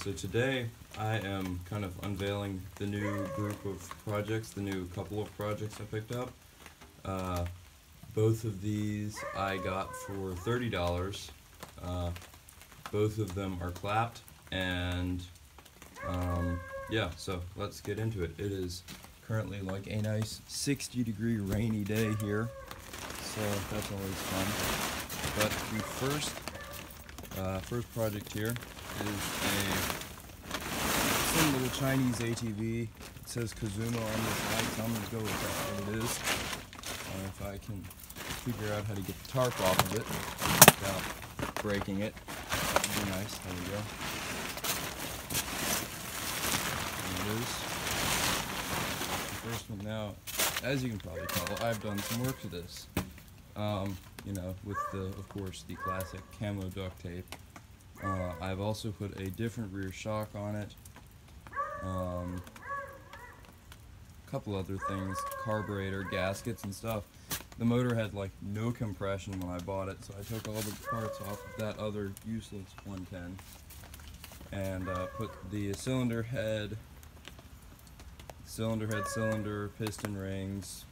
So today I am kind of unveiling the new group of projects, the new couple of projects I picked up. Uh, Both of these I got for $30. Both of them are clapped, and yeah, so let's get into it. It is currently like a nice 60-degree rainy day here, so that's always fun. But the first project here is some little Chinese ATV. It says Kazuma on this light, so I'm going to go with that what it is. If I can figure out how to get the tarp off of it without breaking it, that would be nice. There we go. There it is. The first one now, as you can probably tell, I've done some work to this. You know, with of course, the classic camo duct tape. I've also put a different rear shock on it. A couple other things, carburetor, gaskets and stuff. The motor had like no compression when I bought it, so I took all the parts off of that other useless 110 and put the cylinder head, piston rings,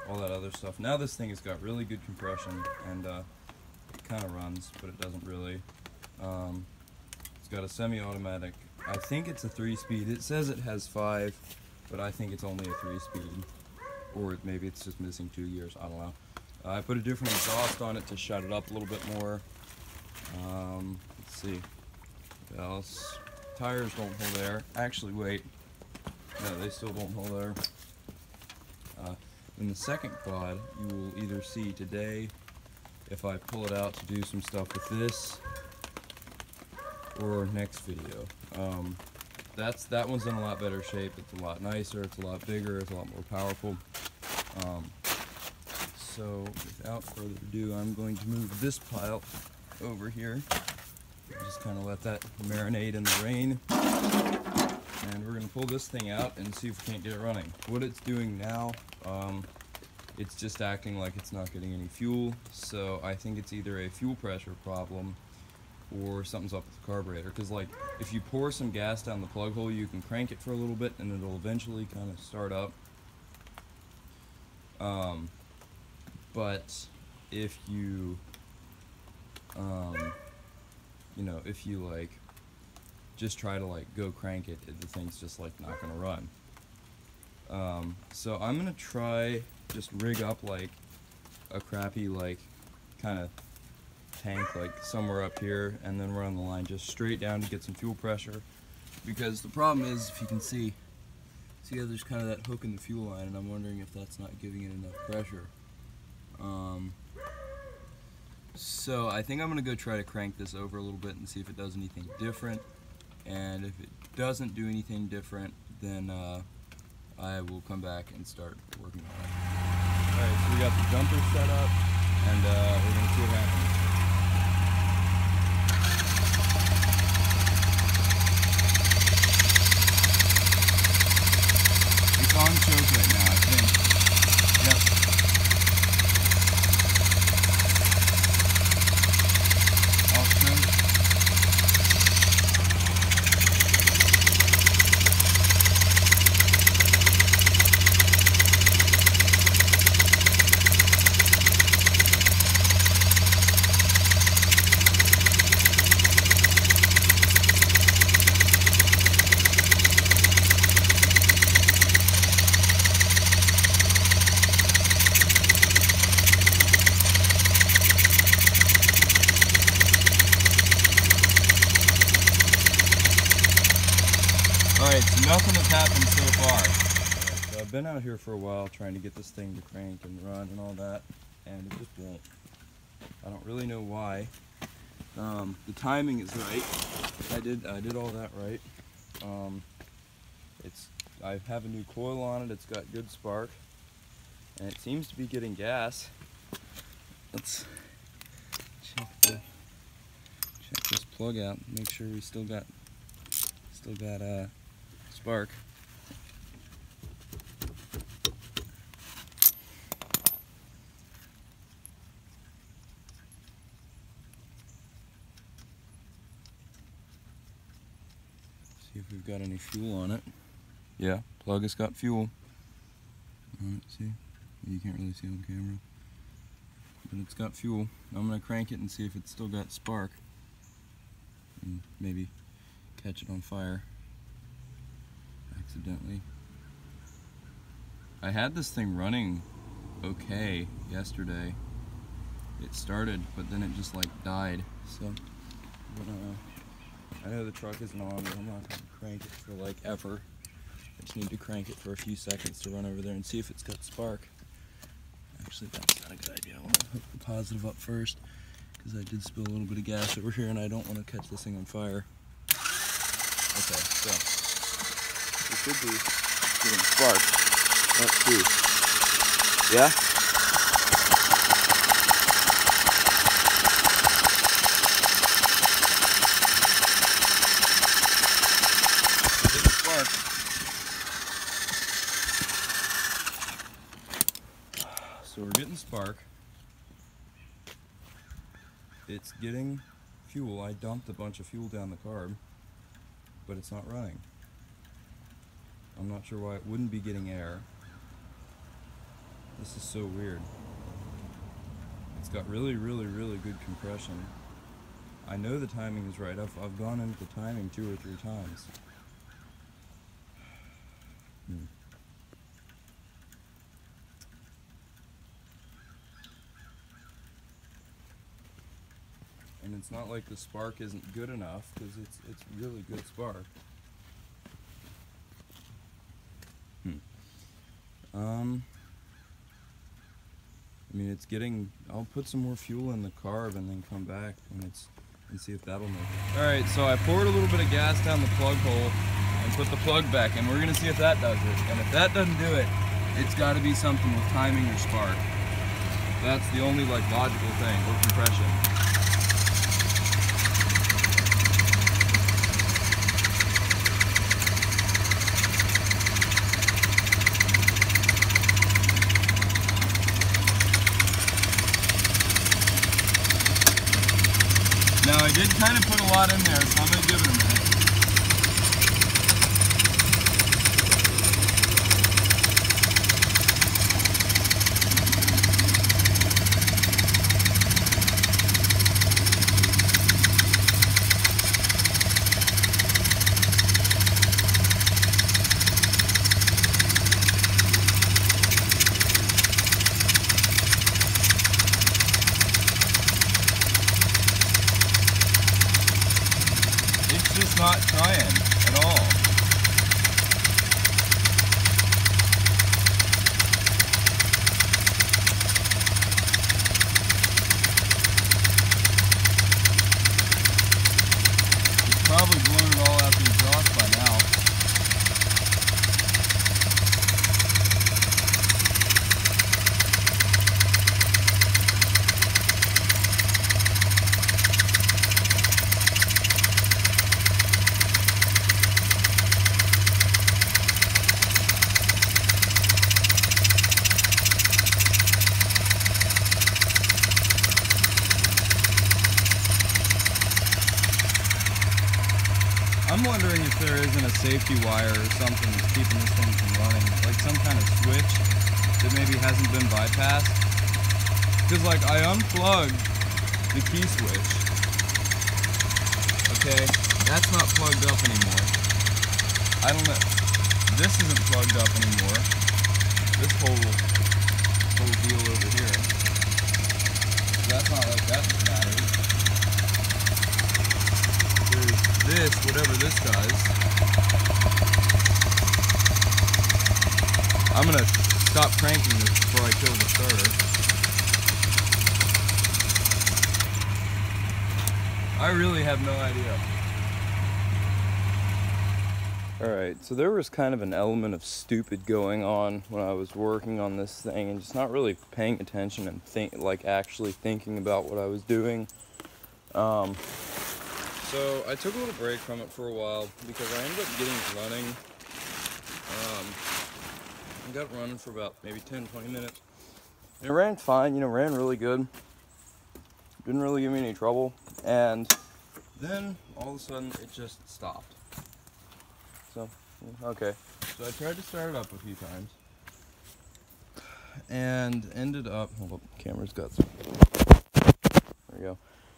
all that other stuff. Now this thing has got really good compression, and it kind of runs, but it doesn't really. It's got a semi-automatic. I think it's a 3-speed. It says it has 5, but I think it's only a 3-speed. Or maybe it's just missing 2 gears. I don't know. I put a different exhaust on it to shut it up a little bit more. Let's see. What else? Tires don't hold air. Actually, wait. No, they still don't hold air. In the second quad, you will either see today if I pull it out to do some stuff with this, or next video. That one's in a lot better shape. It's a lot nicer, it's a lot bigger, it's a lot more powerful. So without further ado, I'm going to move this pile over here. Just kind of let that marinate in the rain. And we're going to pull this thing out and see if we can't get it running. What it's doing now, it's just acting like it's not getting any fuel. So I think it's either a fuel pressure problem or something's up with the carburetor, because like if you pour some gas down the plug hole, you can crank it for a little bit and it'll eventually kind of start up. But if you you know, if you like just try to like go crank it, the thing's just like not gonna run. So I'm gonna try just rig up like a crappy like kind of tank like somewhere up here, and then run the line just straight down to get some fuel pressure, because the problem is, if you can see how there's kind of that hook in the fuel line, and I'm wondering if that's not giving it enough pressure. So I think I'm gonna go try to crank this over a little bit and see if it does anything different, and if it doesn't do anything different, then I will come back and start working on it. Alright, so we got the jumper set up, and we're gonna see what happens. It's on choke right now, I think. Yep. Off choke. Alright, so nothing has happened so far. So I've been out here for a while trying to get this thing to crank and run and all that, and it just won't. I don't really know why. The timing is right. I did all that right. I have a new coil on it, it's got good spark, and it seems to be getting gas. Let's check this plug out, make sure we still got spark. we've got any fuel on it. Yeah, plug has got fuel. Alright, see? You can't really see on camera. But it's got fuel. I'm going to crank it and see if it's still got spark. And maybe catch it on fire accidentally. I had this thing running okay yesterday. It started, but then it just like died. So, I know the truck isn't on, but I'm not going to crank it for like ever. I just need to crank it for a few seconds to run over there and see if it's got spark. Actually, that's not a good idea. I want to hook the positive up first, because I did spill a little bit of gas over here and I don't want to catch this thing on fire. Okay, so it should be getting spark. Let's see. Yeah? So we're getting spark. It's getting fuel. I dumped a bunch of fuel down the carb, but it's not running. I'm not sure why it wouldn't be getting air. This is so weird. It's got really good compression. I know the timing is right. I've gone into the timing 2 or 3 times. And it's not like the spark isn't good enough, because it's really good spark. I mean, it's getting. I'll put some more fuel in the carb and then come back when and see if that'll make it. All right, so I poured a little bit of gas down the plug hole and put the plug back in. We're gonna see if that does it. And if that doesn't do it, it's got to be something with timing or spark. That's the only like logical thing, or compression. Now I did kind of put a lot in there, so I'm going to give it a minute. It's not trying at all. It's probably blown it all out the exhaust by now. I'm wondering if there isn't a safety wire or something that's keeping this thing from running, like some kind of switch that maybe hasn't been bypassed. Because like I unplugged the key switch, okay, that's not plugged up anymore. I don't know, this isn't plugged up anymore, this whole deal over here, so that's not like that matters. This, whatever this does, I'm gonna stop cranking this before I kill the starter. I really have no idea. Alright, so there was kind of an element of stupid going on when I was working on this thing and just not really paying attention and actually thinking about what I was doing. So I took a little break from it for a while because I ended up getting it running. I got it running for about maybe 10-20 minutes. And it ran fine, ran really good. Didn't really give me any trouble. And then all of a sudden it just stopped. Okay, so I tried to start it up a few times, and ended up, hold up, camera's got some, there we go.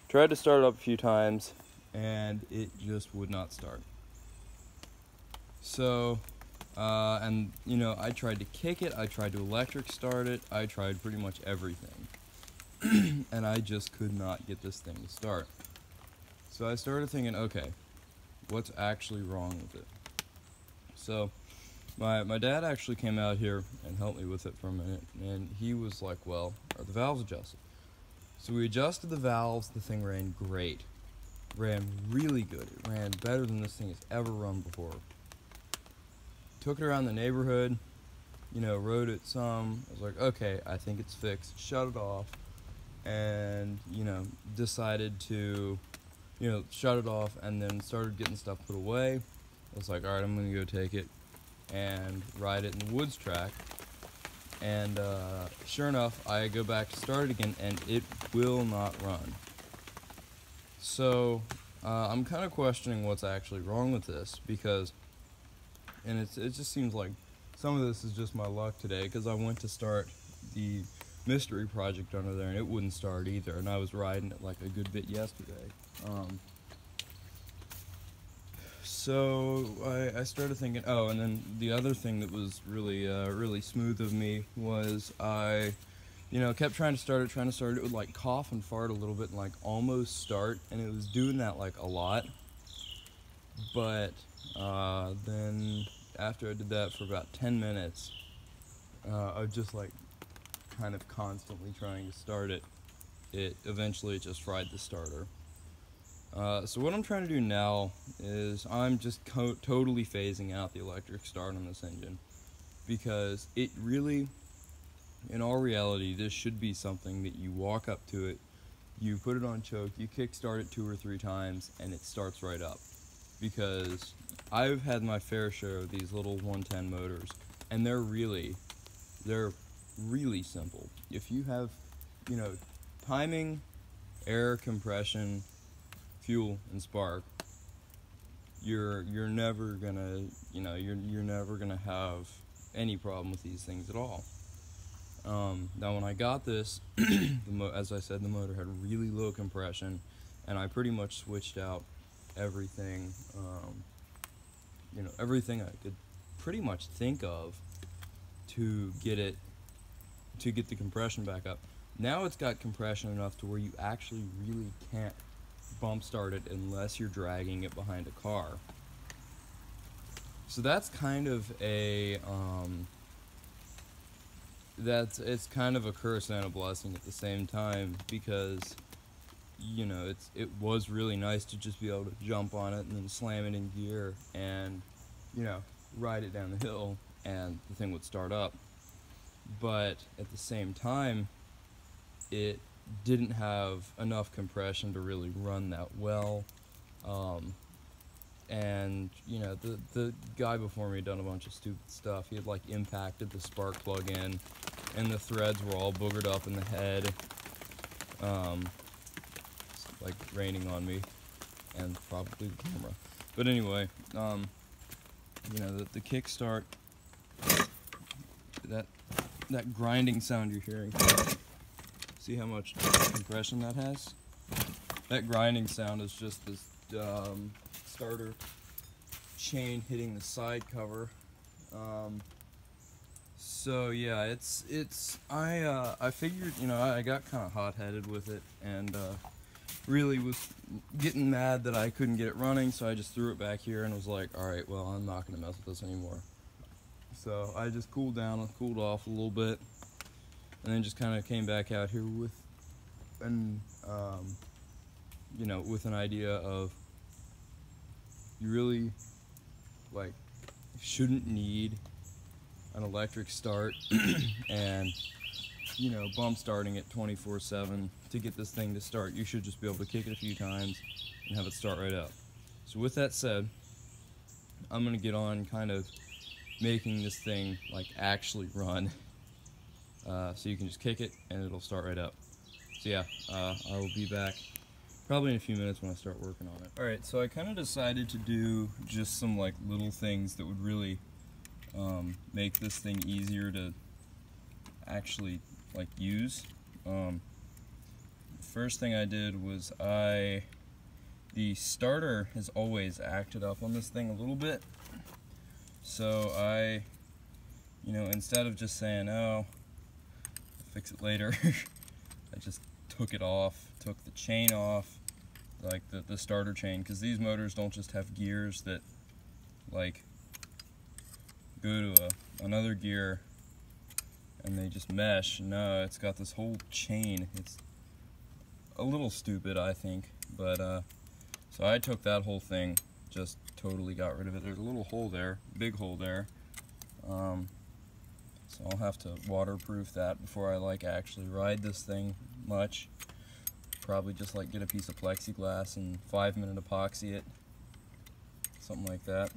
Tried to start it up a few times, and it just would not start. So, and you know, I tried to kick it, I tried to electric start it, I tried pretty much everything. And I just could not get this thing to start. So I started thinking, okay, what's actually wrong with it? So my dad actually came out here and helped me with it for a minute, and he was like, well, are the valves adjusted? So we adjusted the valves, the thing ran great. Ran really good. It ran better than this thing has ever run before. Took it around the neighborhood, you know, rode it some. I was like, okay, I think it's fixed. Shut it off, and, you know, decided to, you know, shut it off, and then started getting stuff put away. I was like, alright, I'm gonna go take it and ride it in the woods track. And sure enough, I go back to start it again, and it will not run. So I'm kind of questioning what's actually wrong with this, because, and it just seems like some of this is just my luck today, because I went to start the mystery project under there, and it wouldn't start either, and I was riding it like a good bit yesterday. So I started thinking, oh, and then the other thing that was really really smooth of me was I, you know, kept trying to start it. It would like cough and fart a little bit and like almost start, and it was doing that like a lot. But then after I did that for about 10 minutes, I was just like kind of constantly trying to start it. It eventually just fried the starter. So what I'm trying to do now is I'm just totally phasing out the electric start on this engine, because it really, in all reality, this should be something that you walk up to it, you put it on choke, you kick start it 2 or 3 times, and it starts right up. Because I've had my fair share of these little 110 motors, and they're really simple. If you have, you know, timing, air, compression, fuel, and spark, you're never gonna, you know, you're never gonna have any problem with these things at all. Now when I got this, as I said, the motor had really low compression, and I pretty much switched out everything, you know, everything I could pretty much think of to get the compression back up. Now it's got compression enough to where you actually really can't bump start it unless you're dragging it behind a car. So that's kind of a it's kind of a curse and a blessing at the same time, because, you know, it was really nice to just be able to jump on it and then slam it in gear and, you know, ride it down the hill and the thing would start up. But at the same time, it didn't have enough compression to really run that well. And, you know, the guy before me had done a bunch of stupid stuff. He had like impacted the spark plug in, and the threads were all boogered up in the head. It's like raining on me, and probably the camera. But anyway, you know, the kickstart, that grinding sound you're hearing. See how much compression that has? That grinding sound is just this starter chain hitting the side cover. So yeah, I figured, you know, I got kind of hot-headed with it, and really was getting mad that I couldn't get it running, so I just threw it back here and was like, alright, well, I'm not going to mess with this anymore. So I just cooled down and cooled off a little bit, and then just kind of came back out here with an, you know, with an idea of, you really, like, shouldn't need an electric start and, you know, bump starting it 24/7 to get this thing to start. You should just be able to kick it a few times and have it start right up. So with that said, I'm going to get on kind of making this thing, like, actually run. So you can just kick it and it'll start right up. So yeah, I will be back Probably in a few minutes when I start working on it. Alright, so I kind of decided to do just some like little things that would really make this thing easier to actually like use. First thing I did was the starter has always acted up on this thing a little bit, so instead of just saying, oh, I'll fix it later, I just took it off, took the chain off, like the starter chain, because these motors don't just have gears that like go to another gear and they just mesh. No, it's got this whole chain. It's a little stupid, I think, but so I took that whole thing, just totally got rid of it. There's a little hole there, big hole there, so I'll have to waterproof that before I like actually ride this thing much. Probably just like get a piece of plexiglass and 5-minute epoxy it, something like that.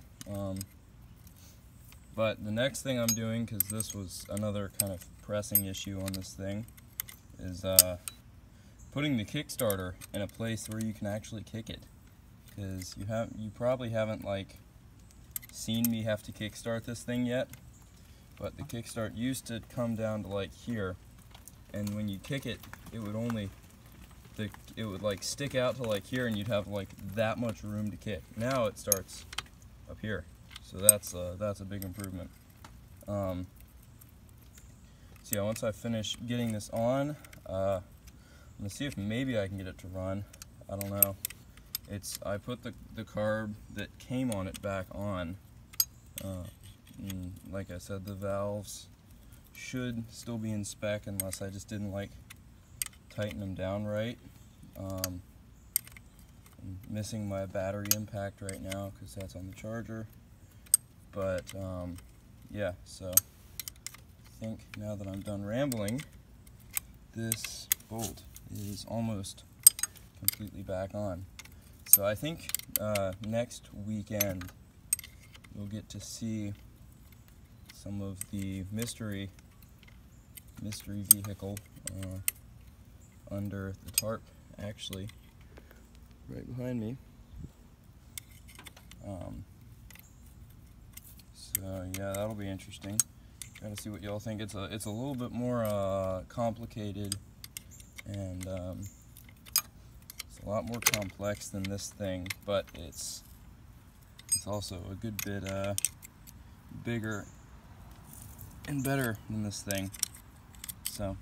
But the next thing I'm doing, because this was another kind of pressing issue on this thing, is putting the Kickstarter in a place where you can actually kick it. Because you probably haven't like seen me have to kickstart this thing yet, but the kickstart used to come down to like here, and when you kick it, it would like stick out to like here, and you'd have like that much room to kick. Now it starts up here, so that's a big improvement. So yeah, once I finish getting this on, I'm gonna see if maybe I can get it to run. I don't know. I put the carb that came on it back on. And like I said, the valves should still be in spec unless I just didn't like tighten them down right. I'm missing my battery impact right now because that's on the charger. But yeah, so I think now that I'm done rambling, this bolt is almost completely back on. So I think next weekend you'll get to see some of the mystery vehicle under the tarp, actually, right behind me. So yeah, that'll be interesting. Gotta see what y'all think. It's a little bit more complicated, and it's a lot more complex than this thing, but it's also a good bit bigger and better than this thing. So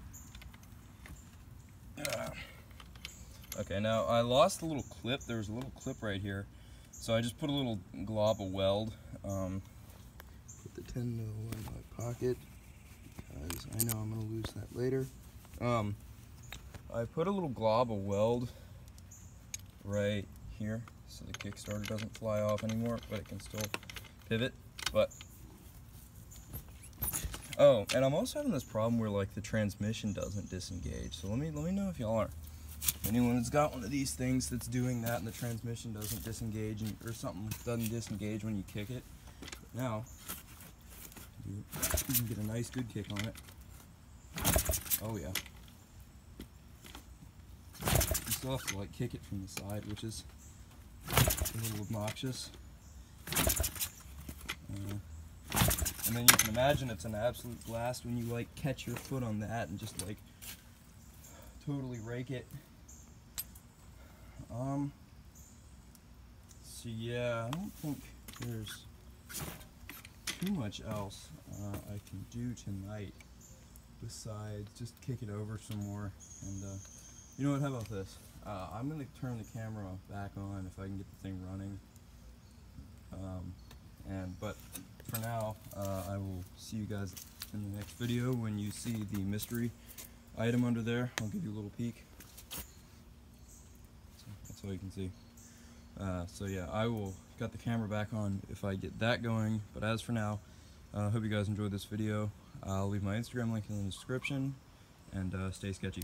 okay, now I lost a little clip. There was a little clip right here, so I just put a little glob of weld. Put the 10 mil in my pocket because I know I'm gonna lose that later. I put a little glob of weld right here so the Kickstarter doesn't fly off anymore, but it can still pivot. But oh, and I'm also having this problem where like the transmission doesn't disengage. So let me know if y'all are. Anyone that's got one of these things that's doing that and the transmission doesn't disengage, or something doesn't disengage when you kick it. Now you can get a nice good kick on it. Oh yeah. You still have to like kick it from the side, which is a little obnoxious. And then you can imagine it's an absolute blast when you like catch your foot on that and just like totally rake it. So yeah, I don't think there's too much else I can do tonight besides just kick it over some more. And you know what, how about this? I'm going to turn the camera back on if I can get the thing running. But for now, I will see you guys in the next video. When you see the mystery item under there, I'll give you a little peek. So that's all you can see. So yeah, I will got the camera back on if I get that going. But as for now, I hope you guys enjoyed this video. I'll leave my Instagram link in the description, and stay sketchy.